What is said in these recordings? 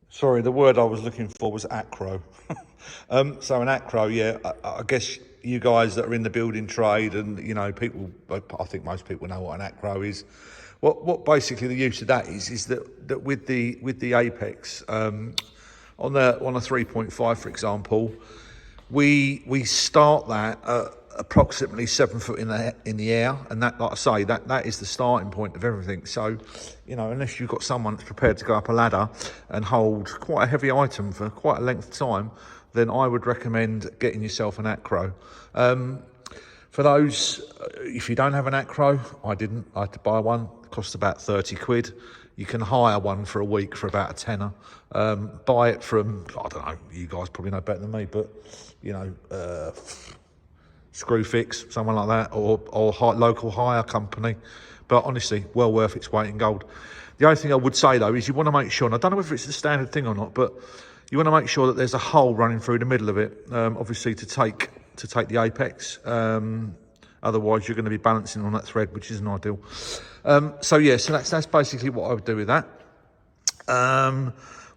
Sorry, the word I was looking for was acro. So an acro, yeah, I guess you guys that are in the building trade and, you know, people, I think most people know what an acro is. What basically the use of that is that with the Apex, on a 3.5, for example, we start that at approximately 7 foot in the air, and that, like I say, that is the starting point of everything. So, you know, unless you've got someone that's prepared to go up a ladder and hold quite a heavy item for quite a length of time, then I would recommend getting yourself an acro. For those, if you don't have an acro, I had to buy one. It cost about 30 quid. You can hire one for a week for about a tenner. Buy it from, I don't know, you guys probably know better than me, but, you know, Screwfix, someone like that, or local hire company. But honestly, well worth its weight in gold. The only thing I would say though is you want to make sure, and I don't know whether it's the standard thing or not, but you want to make sure that there's a hole running through the middle of it, obviously to take the Apex. Otherwise, you're going to be balancing on that thread, which isn't ideal. So that's basically what I would do with that.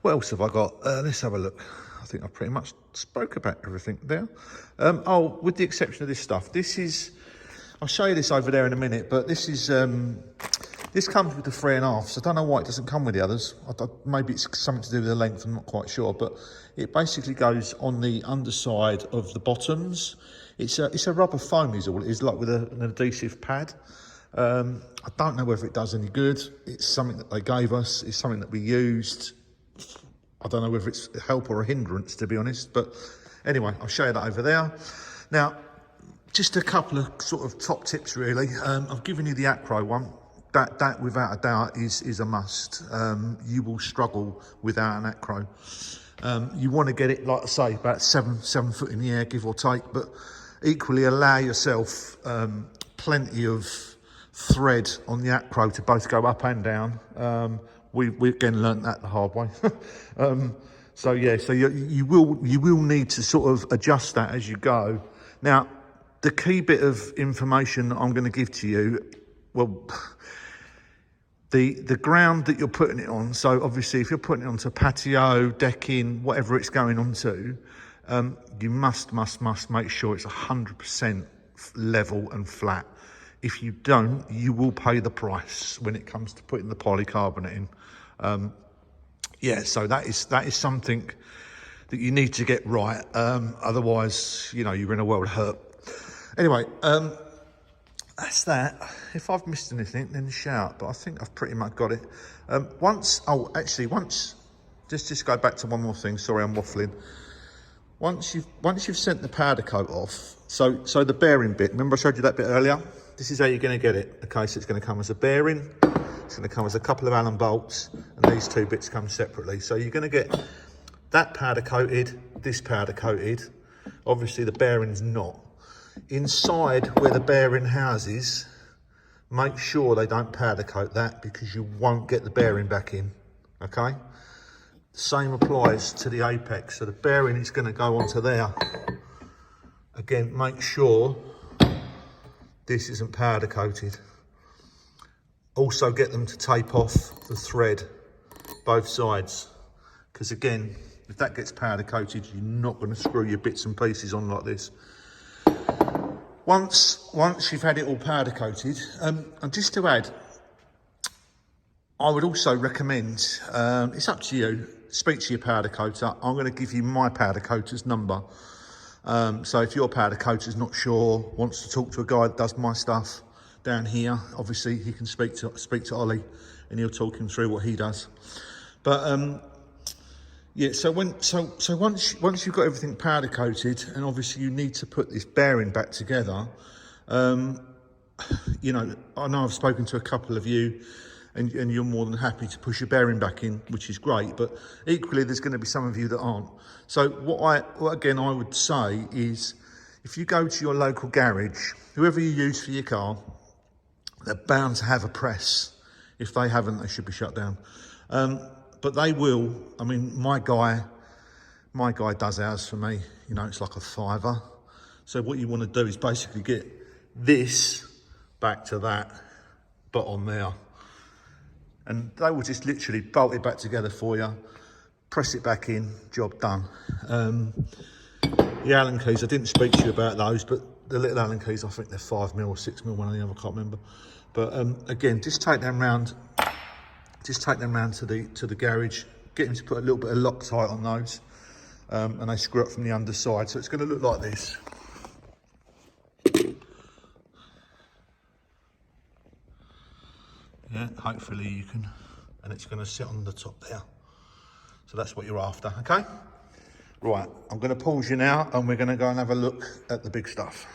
What else have I got? Let's have a look. I think I pretty much spoke about everything there. With the exception of this stuff. This is, I'll show you this over there in a minute, but this is, this comes with the 3.5, so I don't know why it doesn't come with the others. Maybe it's something to do with the length, I'm not quite sure, but it basically goes on the underside of the bottoms. It's a rubber foam is all it is, like with an adhesive pad. I don't know whether it does any good. It's something that they gave us. It's something that we used. I don't know whether it's a help or a hindrance, to be honest. But anyway, I'll show you that over there. Now, just a couple of sort of top tips, really. I've given you the acro one. That without a doubt is a must. You will struggle without an acro. You want to get it, like I say, about 7 foot in the air, give or take. But equally, allow yourself plenty of thread on the acro to both go up and down. We again learnt that the hard way. So you will need to sort of adjust that as you go. Now, the key bit of information that I'm going to give to you, well, the ground that you're putting it on. So obviously, if you're putting it onto patio, decking, whatever it's going onto, you must make sure it's 100% level and flat. If you don't, you will pay the price when it comes to putting the polycarbonate in. So that is something that you need to get right. Otherwise, you know, you're in a world of hurt. Anyway, that's that. If I've missed anything, then shout. But I think I've pretty much got it. Just go back to one more thing. Sorry, I'm waffling. Once you've sent the powder coat off, so the bearing bit. Remember I showed you that bit earlier. This is how you're going to get it. Okay, so it's going to come as a bearing. It's going to come as a couple of Allen bolts, and these two bits come separately. So you're going to get that powder coated, this powder coated. Obviously the bearing's not. Inside where the bearing houses, make sure they don't powder coat that because you won't get the bearing back in, okay? The same applies to the Apex. So the bearing is going to go onto there. Again, make sure this isn't powder coated. Also get them to tape off the thread, both sides. Because again, if that gets powder coated, you're not going to screw your bits and pieces on like this. Once you've had it all powder coated, and just to add, I would also recommend, it's up to you, speak to your powder coater. I'm going to give you my powder coater's number. So if your powder coater's not sure, wants to talk to a guy that does my stuff down here, obviously he can speak to Ollie and he'll talk him through what he does. But so once you've got everything powder coated, and obviously you need to put this bearing back together, you know, I know I've spoken to a couple of you and you're more than happy to push your bearing back in, which is great, but equally there's going to be some of you that aren't. So what I would say is, if you go to your local garage, whoever you use for your car, they're bound to have a press. If they haven't, they should be shut down. But they will. I mean, my guy does ours for me. You know, it's like a £5. So what you want to do is basically get this back to that, but on there. And they will just literally bolt it back together for you. press it back in, job done. The Allen keys, I didn't speak to you about those, but the little Allen keys, I think they're 5mm or 6mm, one or the other, I can't remember. But again, just take them round to the garage, get him to put a little bit of Loctite on those, and they screw up from the underside. So it's going to look like this. Yeah, hopefully you can, and it's going to sit on the top there. So that's what you're after, okay? Right, I'm going to pause you now and we're going to go and have a look at the big stuff.